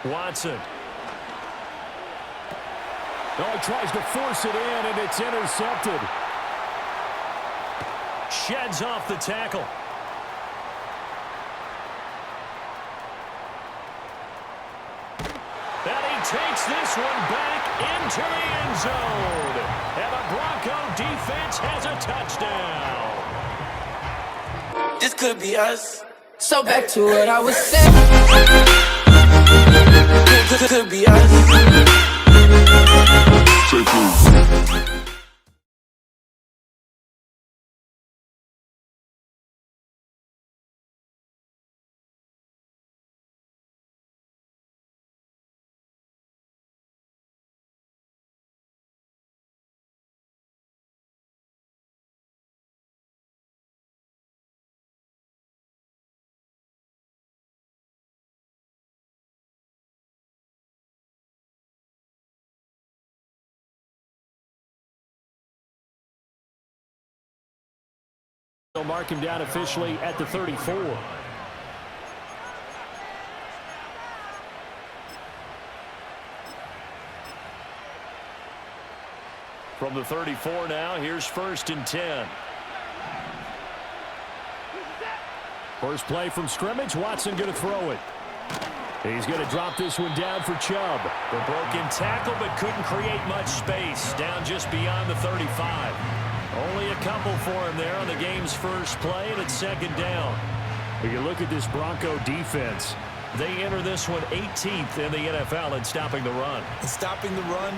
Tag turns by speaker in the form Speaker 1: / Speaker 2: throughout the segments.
Speaker 1: Watson. Oh, he tries to force it in, and it's intercepted. Sheds off the tackle. And he takes this one back into the end zone. And the Bronco defense has a touchdown.
Speaker 2: This could be us. So back to what I was saying. Could be us.
Speaker 1: They'll mark him down officially at the 34. From the 34 now, here's 1st and 10. First play from scrimmage, Watson going to throw it. He's going to drop this one down for Chubb. The broken tackle, but couldn't create much space. Down just beyond the 35. Only a couple for him there on the game's first play, and it's 2nd down. When you look at this Bronco defense, they enter this one 18th in the NFL in stopping the run.
Speaker 3: And stopping the run,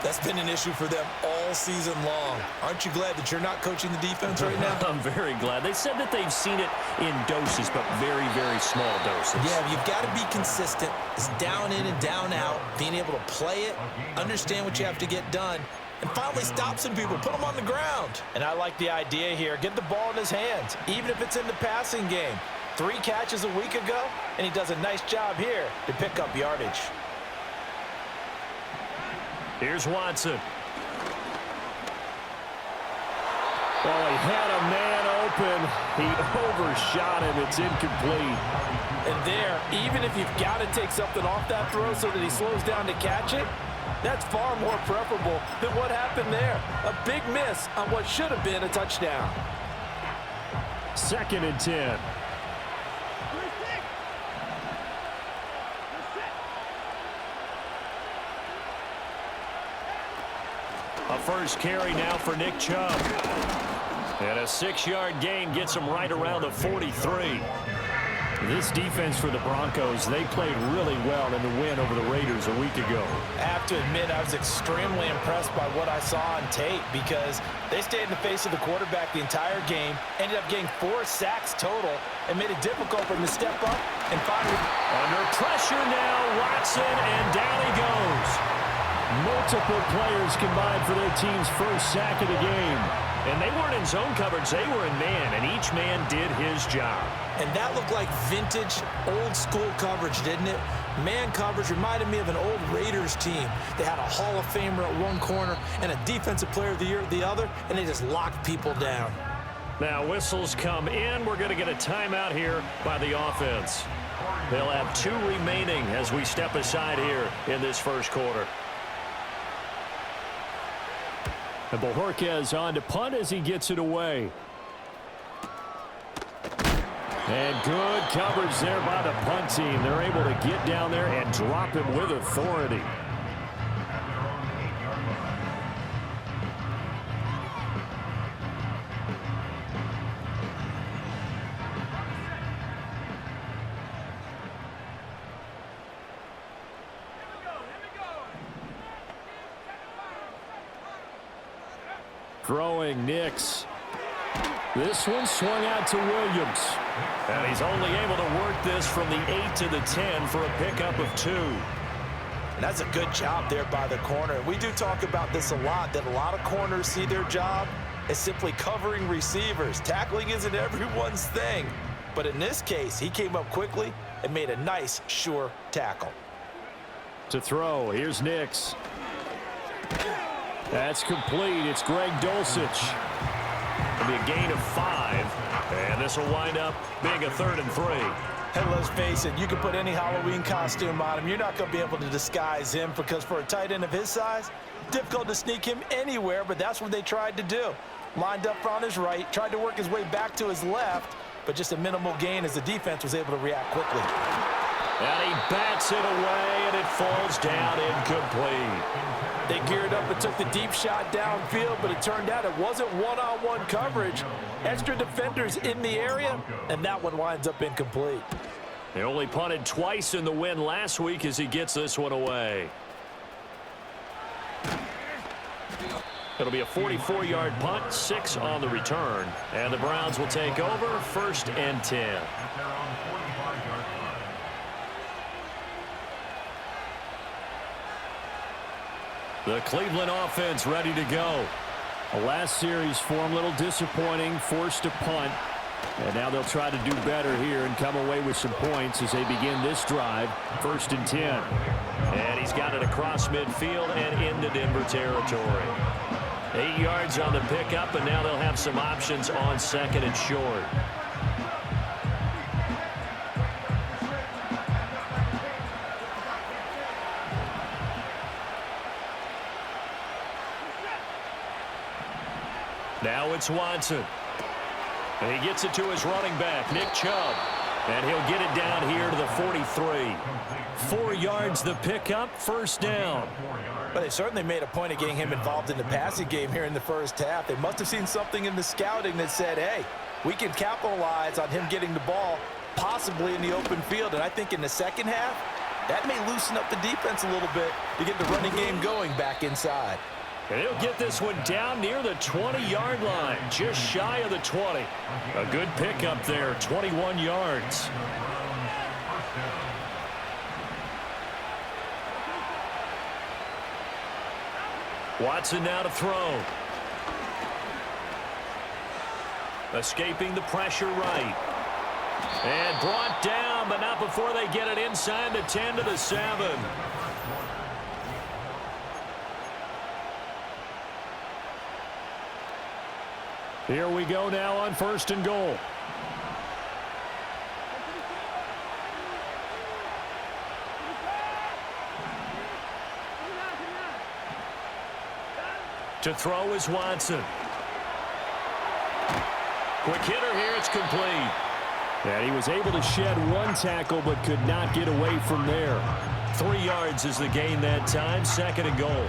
Speaker 3: that's been an issue for them all season long. Aren't you glad that you're not coaching the defense right now?
Speaker 1: I'm very glad. They said that they've seen it in doses, but very, very small doses.
Speaker 3: Yeah, you've got to be consistent. It's down in and down out, being able to play it, understand what you have to get done, and finally stop some people, put them on the ground.
Speaker 4: And I like the idea here. Get the ball in his hands, even if it's in the passing game. 3 catches a week ago, and he does a nice job here to pick up yardage.
Speaker 1: Here's Watson. Oh, he had a man open. He overshot him. It's incomplete.
Speaker 4: And there, even if you've got to take something off that throw so that he slows down to catch it, that's far more preferable than what happened there. A big miss on what should have been a touchdown.
Speaker 1: 2nd and 10. A first carry now for Nick Chubb. And a 6-yard gain gets him right around the 43. This defense for the Broncos, they played really well in the win over the Raiders a week ago.
Speaker 4: I have to admit, I was extremely impressed by what I saw on tape because they stayed in the face of the quarterback the entire game, ended up getting 4 sacks total, and made it difficult for him to step up and finally.
Speaker 1: Under pressure now, Watson, and down he goes. Multiple players combined for their team's first sack of the game. And they weren't in zone coverage, they were in man, and each man did his job.
Speaker 3: And that looked like vintage, old-school coverage, didn't it? Man coverage reminded me of an old Raiders team. They had a Hall of Famer at one corner and a Defensive Player of the Year at the other, and they just locked people down.
Speaker 1: Now whistles come in. We're going to get a timeout here by the offense. They'll have 2 remaining as we step aside here in this first quarter. And Bojorquez on to punt as he gets it away. And good coverage there by the punt team. They're able to get down there and drop him with authority. Throwing Nix. This one swung out to Williams. And he's only able to work this from the 8 to the 10 for a pickup of 2.
Speaker 4: And that's a good job there by the corner. We do talk about this a lot, that a lot of corners see their job as simply covering receivers. Tackling isn't everyone's thing. But in this case, he came up quickly and made a nice, sure tackle.
Speaker 1: To throw, here's Nix. That's complete. It's Greg Dulcich. It'll be a gain of 5. And this will wind up being a 3rd and 3.
Speaker 4: And let's face it, you can put any Halloween costume on him. You're not going to be able to disguise him because for a tight end of his size, difficult to sneak him anywhere, but that's what they tried to do. Lined up on his right, tried to work his way back to his left, but just a minimal gain as the defense was able to react quickly.
Speaker 1: And he bats it away, and it falls down incomplete.
Speaker 4: They geared up and took the deep shot downfield, but it turned out it wasn't one-on-one coverage. Extra defenders in the area, and that one winds up incomplete.
Speaker 1: They only punted twice in the win last week as he gets this one away. It'll be a 44-yard punt, 6 on the return. And the Browns will take over, 1st and 10. The Cleveland offense ready to go. The last series for them a little disappointing, forced to punt. And now they'll try to do better here and come away with some points as they begin this drive, 1st and 10. And he's got it across midfield and into Denver territory. 8 yards on the pickup, and now they'll have some options on 2nd and short. Now it's Watson. And he gets it to his running back, Nick Chubb. And he'll get it down here to the 43. 4 yards the pickup, 1st down.
Speaker 4: But they certainly made a point of getting him involved in the passing game here in the first half. They must have seen something in the scouting that said, hey, we can capitalize on him getting the ball possibly in the open field. And I think in the second half, that may loosen up the defense a little bit to get the running game going back inside.
Speaker 1: And he'll get this one down near the 20-yard line, just shy of the 20. A good pickup there, 21 yards. Watson now to throw. Escaping the pressure right. And brought down, but not before they get it inside the 10 to the 7. Here we go now on 1st and goal. To throw is Watson. Quick hitter here, it's complete. And he was able to shed one tackle but could not get away from there. 3 yards is the gain that time, 2nd and goal.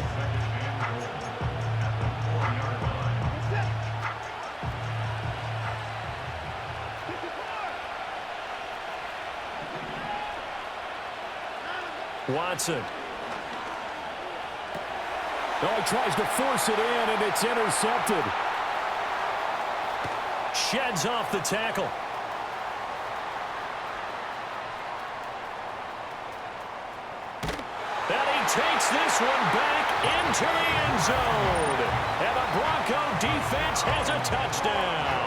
Speaker 1: Watson. Oh, he tries to force it in, and it's intercepted. Sheds off the tackle. And he takes this one back into the end zone. And the Bronco defense has a touchdown.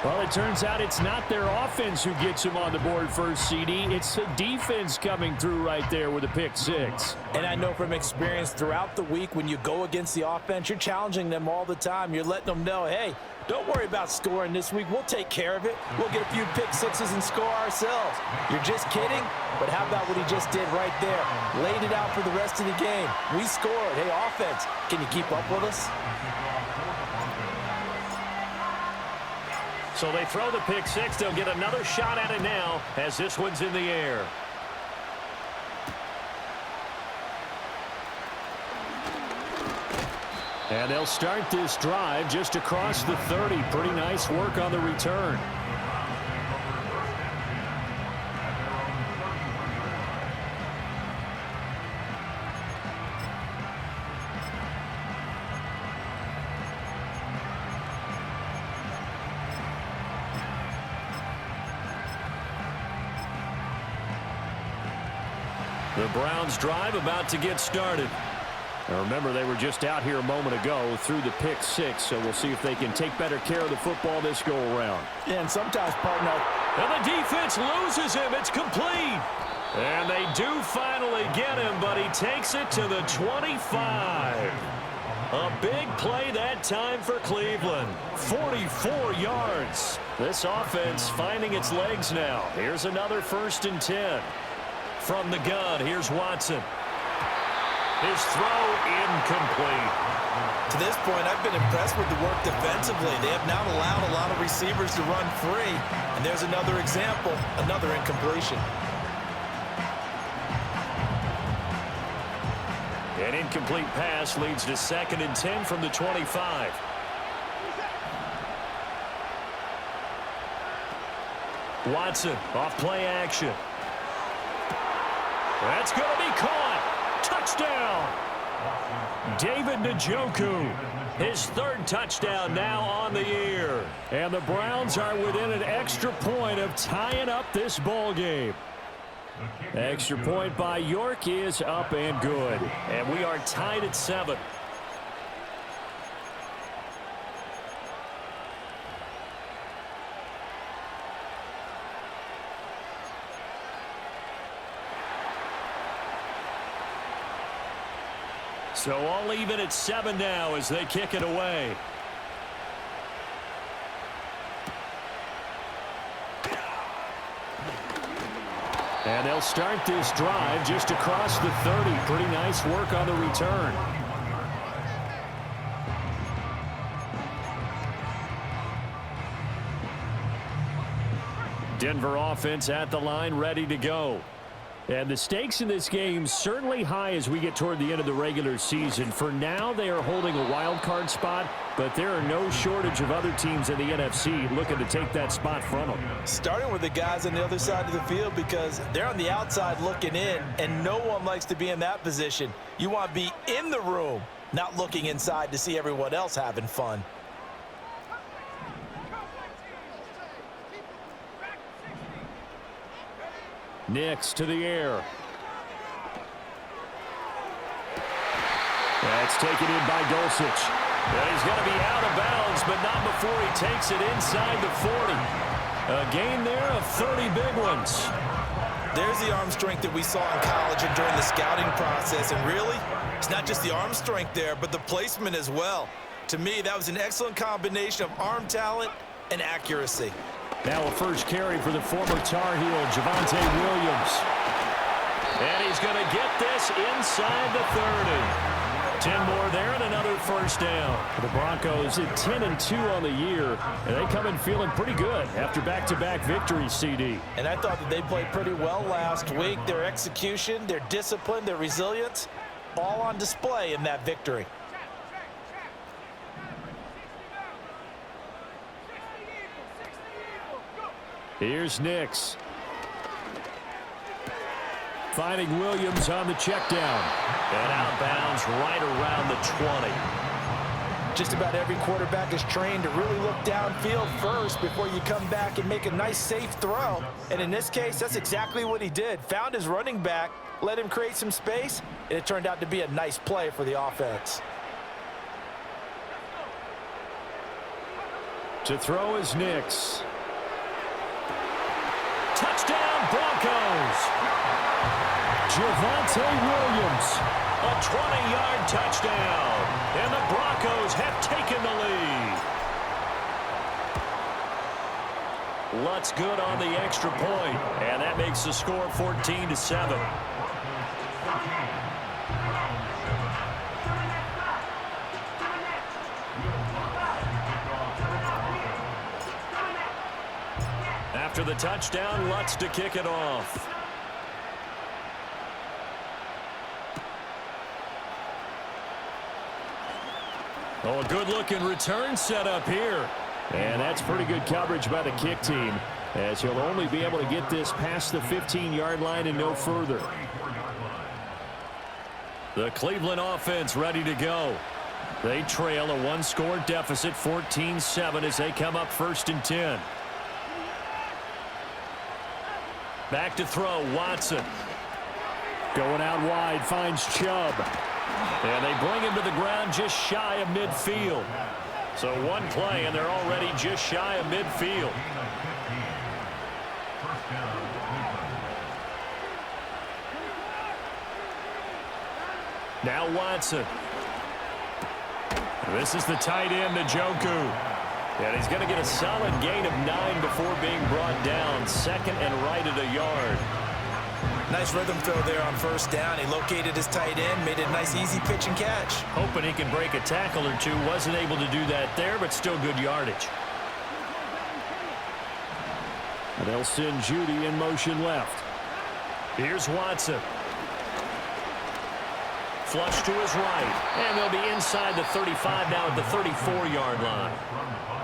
Speaker 1: Well, it turns out it's not their offense who gets him on the board first, CD. It's the defense coming through right there with a pick 6.
Speaker 4: And I know from experience throughout the week when you go against the offense, you're challenging them all the time. You're letting them know, hey, don't worry about scoring this week. We'll take care of it. We'll get a few pick 6s and score ourselves. You're just kidding? But how about what he just did right there? Laid it out for the rest of the game. We scored. Hey, offense, can you keep up with us?
Speaker 1: So they throw the pick 6. They'll get another shot at it now as this one's in the air. And they'll start this drive just across the 30. Pretty nice work on the return. The Browns drive about to get started. Now remember, they were just out here a moment ago through the pick 6, so we'll see if they can take better care of the football this go-around.
Speaker 4: Yeah, and sometimes, partner.
Speaker 1: And the defense loses him. It's complete. And they do finally get him, but he takes it to the 25. A big play that time for Cleveland. 44 yards. This offense finding its legs now. Here's another 1st and 10. From the gun, here's Watson. His throw incomplete.
Speaker 4: To this point, I've been impressed with the work defensively. They have not allowed a lot of receivers to run free. And there's another example, another incompletion.
Speaker 1: An incomplete pass leads to 2nd and 10 from the 25. Watson off play action. That's going to be caught. Touchdown. David Njoku, his 3rd touchdown now on the year. And the Browns are within an extra point of tying up this ball game. Extra point by York is up and good. And we are tied at 7. So all even at 7 now as they kick it away. And they'll start this drive just across the 30. Pretty nice work on the return. Denver offense at the line, ready to go. And the stakes in this game certainly high as we get toward the end of the regular season. For now, they are holding a wild card spot, but there are no shortage of other teams in the NFC looking to take that spot from them.
Speaker 4: Starting with the guys on the other side of the field because they're on the outside looking in, and no one likes to be in that position. You want to be in the room, not looking inside to see everyone else having fun.
Speaker 1: Nix to the air. That's taken in by Dulcich. And he's going to be out of bounds, but not before he takes it inside the 40. A gain there of 30 big ones.
Speaker 4: There's the arm strength that we saw in college and during the scouting process. And really, it's not just the arm strength there, but the placement as well. To me, that was an excellent combination of arm talent and accuracy.
Speaker 1: Now a first carry for the former Tar Heel, Javonte Williams. And he's going to get this inside the 30. 10 more there and another first down. The Broncos at 10-2 on the year, and they come in feeling pretty good after back-to-back victories, CD.
Speaker 4: And I thought that they played pretty well last week. Their execution, their discipline, their resilience, all on display in that victory.
Speaker 1: Here's Nix. Finding Williams on the check down. And outbounds right around the 20.
Speaker 4: Just about every quarterback is trained to really look downfield first before you come back and make a nice, safe throw. And in this case, that's exactly what he did. Found his running back, let him create some space, and it turned out to be a nice play for the offense.
Speaker 1: To throw is Nix. Touchdown, Broncos! Javonte Williams, a 20-yard touchdown, and the Broncos have taken the lead. Lutz good on the extra point, and that makes the score 14-7. After the touchdown, Lutz to kick it off. Oh, a good-looking return set up here. And that's pretty good coverage by the kick team, as he'll only be able to get this past the 15-yard line and no further. The Cleveland offense ready to go. They trail a one-score deficit, 14-7, as they come up 1st and 10. Back to throw, Watson. Going out wide, finds Chubb. And they bring him to the ground just shy of midfield. So one play, and they're already just shy of midfield. Now Watson. This is the tight end, Njoku. And he's going to get a solid gain of 9 before being brought down. Second and right at a yard.
Speaker 3: Nice rhythm throw there on first down. He located his tight end, made it a nice easy pitch and catch.
Speaker 1: Hoping he can break a tackle or two. Wasn't able to do that there, but still good yardage. And they'll send Judy in motion left. Here's Watson. Flush to his right. And they'll be inside the 35 now at the 34-yard line.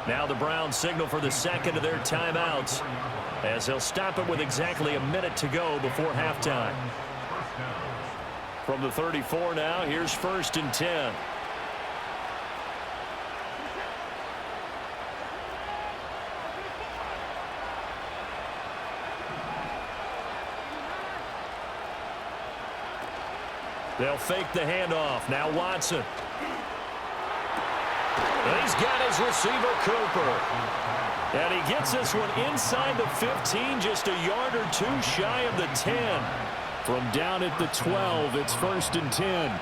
Speaker 1: Now the Browns signal for the second of their timeouts as they'll stop it with exactly a minute to go before halftime. From the 34 now, here's 1st and 10. They'll fake the handoff. Now Watson. He's got his receiver, Cooper. And he gets this one inside the 15, just a yard or two shy of the 10. From down at the 12, it's 1st and 10.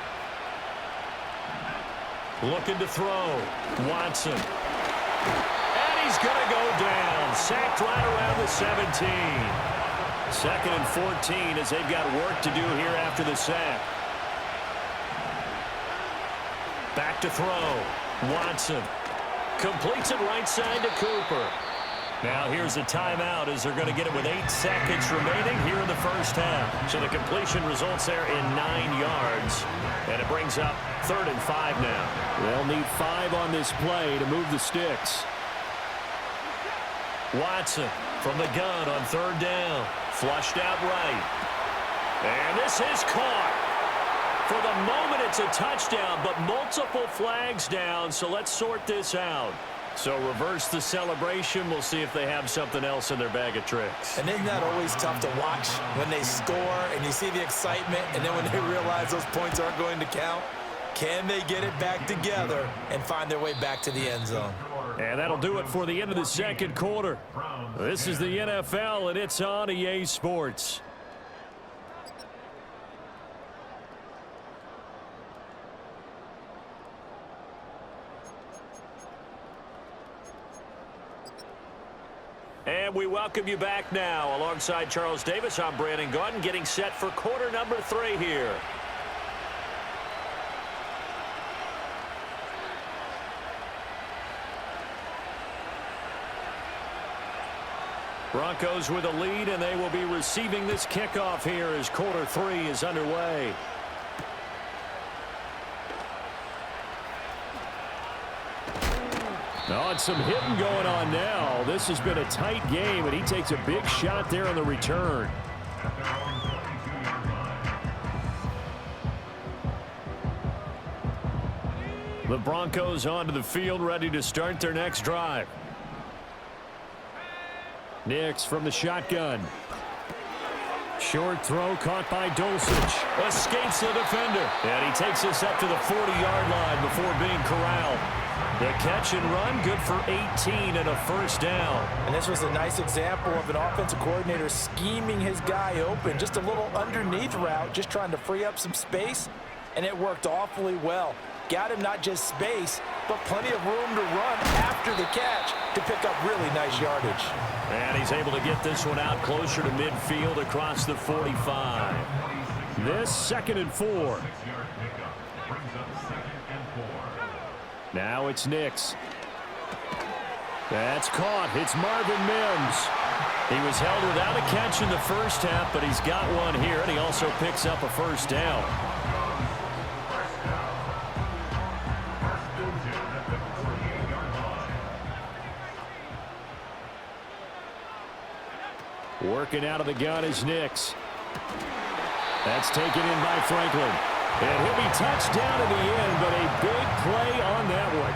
Speaker 1: Looking to throw. Watson. And he's going to go down. Sacked right around the 17. 2nd and 14 as they've got work to do here after the sack. Back to throw. Watson completes it right side to Cooper. Now here's a timeout as they're going to get it with 8 seconds remaining here in the first half. So the completion results there in 9 yards. And it brings up 3rd and 5 now. They'll need 5 on this play to move the sticks. Watson from the gun on 3rd down. Flushed out right. And this is caught. For the moment, it's a touchdown, but multiple flags down, so let's sort this out. So reverse the celebration. We'll see if they have something else in their bag of tricks.
Speaker 3: And isn't that always tough to watch when they score and you see the excitement, and then when they realize those points aren't going to count? Can they get it back together and find their way back to the end zone?
Speaker 1: And that'll do it for the end of the second quarter. This is the NFL, and it's on EA Sports. And we welcome you back now. Alongside Charles Davis, I'm Brandon Gaudin, getting set for quarter number 3 here. Broncos with a lead, and they will be receiving this kickoff here as quarter 3 is underway. Oh, and some hitting going on now. This has been a tight game, and he takes a big shot there on the return. The Broncos onto the field, ready to start their next drive. Nix from the shotgun. Short throw caught by Dulcich. Escapes the defender. And he takes this up to the 40-yard line before being corralled. The catch and run, good for 18 and a first down.
Speaker 3: And this was a nice example of an offensive coordinator scheming his guy open. Just a little underneath route, just trying to free up some space, and it worked awfully well. Got him not just space, but plenty of room to run after the catch to pick up really nice yardage.
Speaker 1: And he's able to get this one out closer to midfield across the 45. This 2nd and 4. Now it's Nix. That's caught. It's Marvin Mims. He was held without a catch in the first half, but he's got one here, and he also picks up a first down. Working out of the gun is Nix. That's taken in by Franklin. And he'll be touched down in the end, but a big play on that one.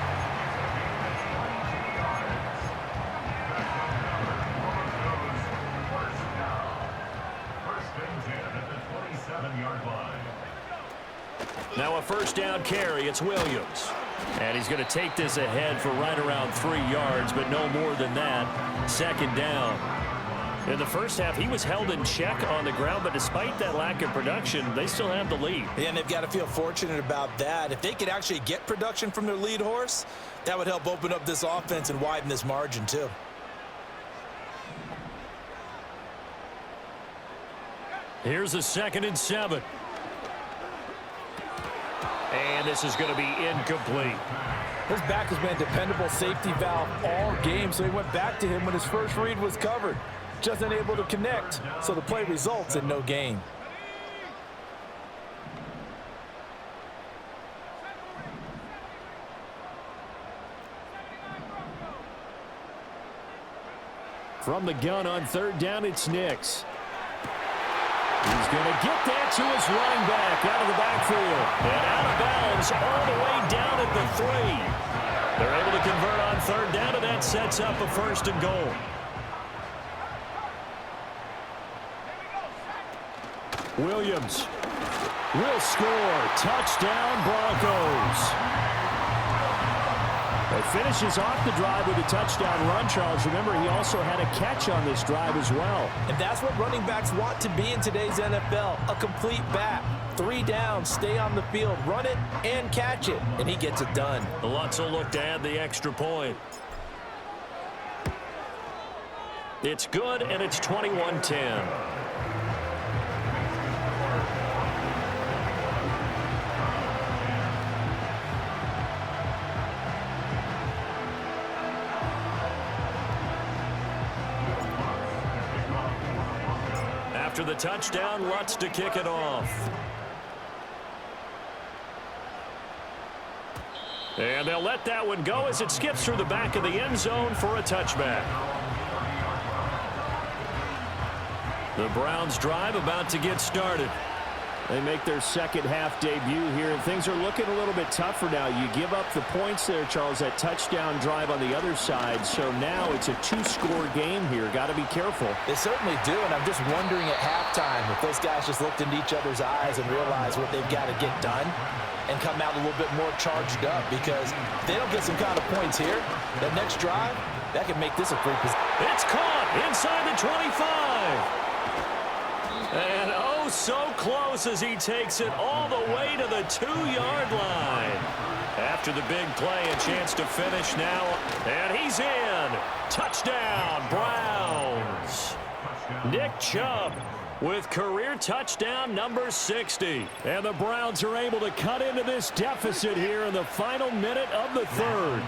Speaker 1: Now a first down carry. It's Williams. And he's going to take this ahead for right around 3 yards, but no more than that. 2nd down. In the first half, he was held in check on the ground, but despite that lack of production, they still have the lead.
Speaker 3: Yeah, and they've got to feel fortunate about that. If they could actually get production from their lead horse, that would help open up this offense and widen this margin too.
Speaker 1: Here's a 2nd and 7. And this is going to be incomplete.
Speaker 3: His back has been a dependable safety valve all game, so he went back to him when his first read was covered. Just unable to connect, so the play results in no gain.
Speaker 1: From the gun on 3rd down, it's Nix. He's going to get that to his running back out of the backfield. And out of bounds all the way down at the 3. They're able to convert on 3rd down, and that sets up a 1st and goal. Williams will score. Touchdown, Broncos. It finishes off the drive with a touchdown run, Charles. Remember, he also had a catch on this drive as well.
Speaker 3: And that's what running backs want to be in today's NFL, a complete back. 3 downs, stay on the field, run it, and catch it, and he gets it done.
Speaker 1: The Lutz will look to add the extra point. It's good, and it's 21-10. After the touchdown, Lutz to kick it off. And they'll let that one go as it skips through the back of the end zone for a touchback. The Browns drive about to get started. They make their 2nd half debut here, and things are looking a little bit tougher now. You give up the points there, Charles, that touchdown drive on the other side. So now it's a 2-score game here. Got to be careful.
Speaker 3: They certainly do, and I'm just wondering at halftime if those guys just looked into each other's eyes and realized what they've got to get done and come out a little bit more charged up, because if they don't get some kind of points here, that next drive, that could make this a free position.
Speaker 1: It's caught inside the 25. And oh, so close as he takes it all the way to the 2-yard line. After the big play, a chance to finish now. And he's in. Touchdown, Browns. Nick Chubb with career touchdown number 60. And the Browns are able to cut into this deficit here in the final minute of the 3rd.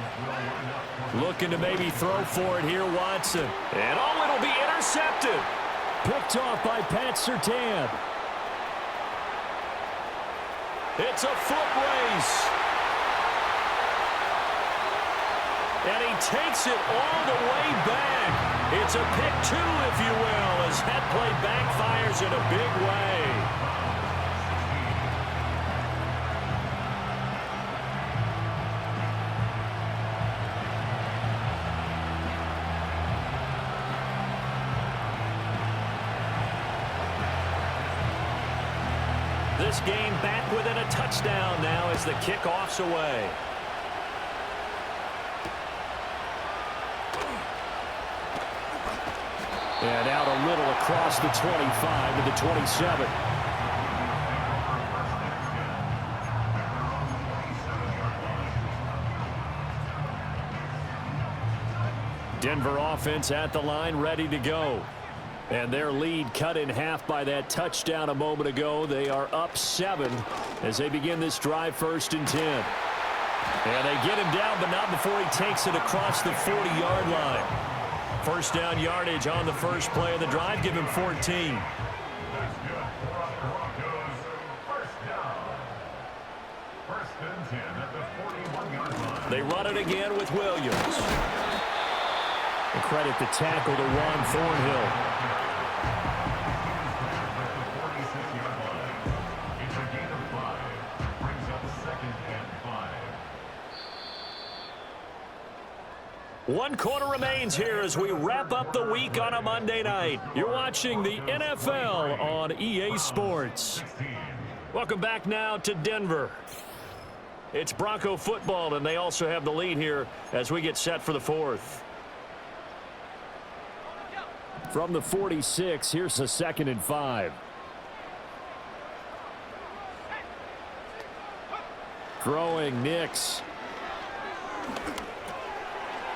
Speaker 1: Looking to maybe throw for it here, Watson. And oh, it'll be intercepted. Picked off by Pat Surtain. It's a foot race. And he takes it all the way back. It's a pick 2, if you will, as that play backfires in a big way. This game back within a touchdown now as the kickoff's away. And out a little across the 25 to the 27. Denver offense at the line, ready to go. And their lead cut in half by that touchdown a moment ago. They are up 7 as they begin this drive, 1st and 10. And they get him down, but not before he takes it across the 40-yard line. 1st down yardage on the first play of the drive. Give him 14. They run it again with Williams. And credit the tackle to Juan Thornhill. One quarter remains here as we wrap up the week on a Monday night. You're watching the NFL on EA Sports. Welcome back now to Denver. It's Bronco football, and they also have the lead here as we get set for the 4th. From the 46, here's a 2nd and 5. Throwing Nix.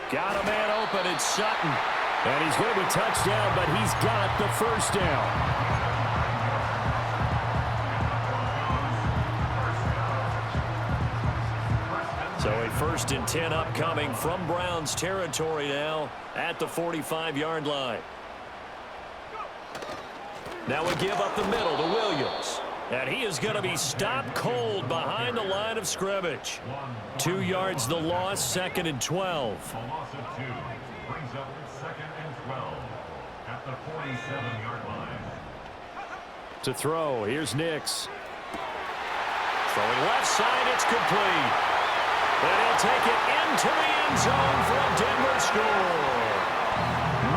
Speaker 1: Got a man open, it's Sutton. And he's going to be touched down, but he's got the first down. So a 1st and 10 upcoming from Browns territory now at the 45-yard line. Now a give up the middle to Williams. And he is going to be stopped cold behind the line of scrimmage. 2 yards the loss, 2nd and 12.
Speaker 5: A loss of 2 brings up 2nd and 12 at the 47-yard line.
Speaker 1: To throw, here's Nix. Throwing left side, it's complete. And he'll take it into the end zone for a Denver score.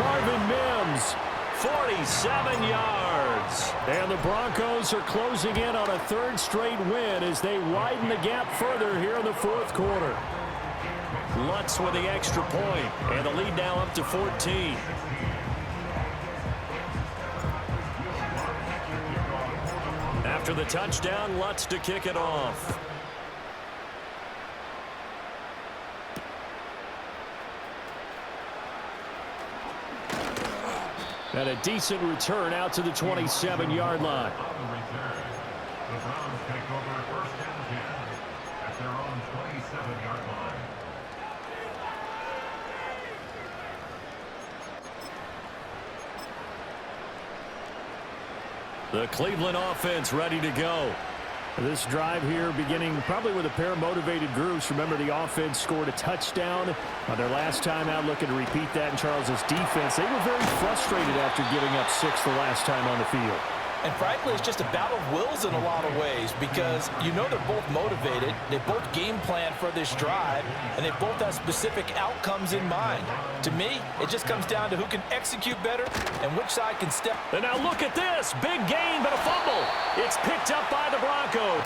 Speaker 1: Marvin Mims, 47 yards. And the Broncos are closing in on a 3rd straight win as they widen the gap further here in the 4th quarter. Lutz with the extra point, and the lead now up to 14. After the touchdown, Lutz to kick it off. And a decent return out to the 27-yard line.
Speaker 5: On the return, the Browns take over 1st and 10 at their own 27-yard line.
Speaker 1: The Cleveland offense ready to go. This drive here beginning probably with a pair of motivated groups. Remember, the offense scored a touchdown on their last time out, looking to repeat that in Charles's defense. They were very frustrated after giving up 6 the last time on the field.
Speaker 4: And frankly, it's just a battle of wills in a lot of ways because you know they're both motivated, they both game plan for this drive, and they both have specific outcomes in mind. To me, it just comes down to who can execute better and which side can step.
Speaker 1: And now look at this. Big gain, but a fumble. It's picked up by the Broncos.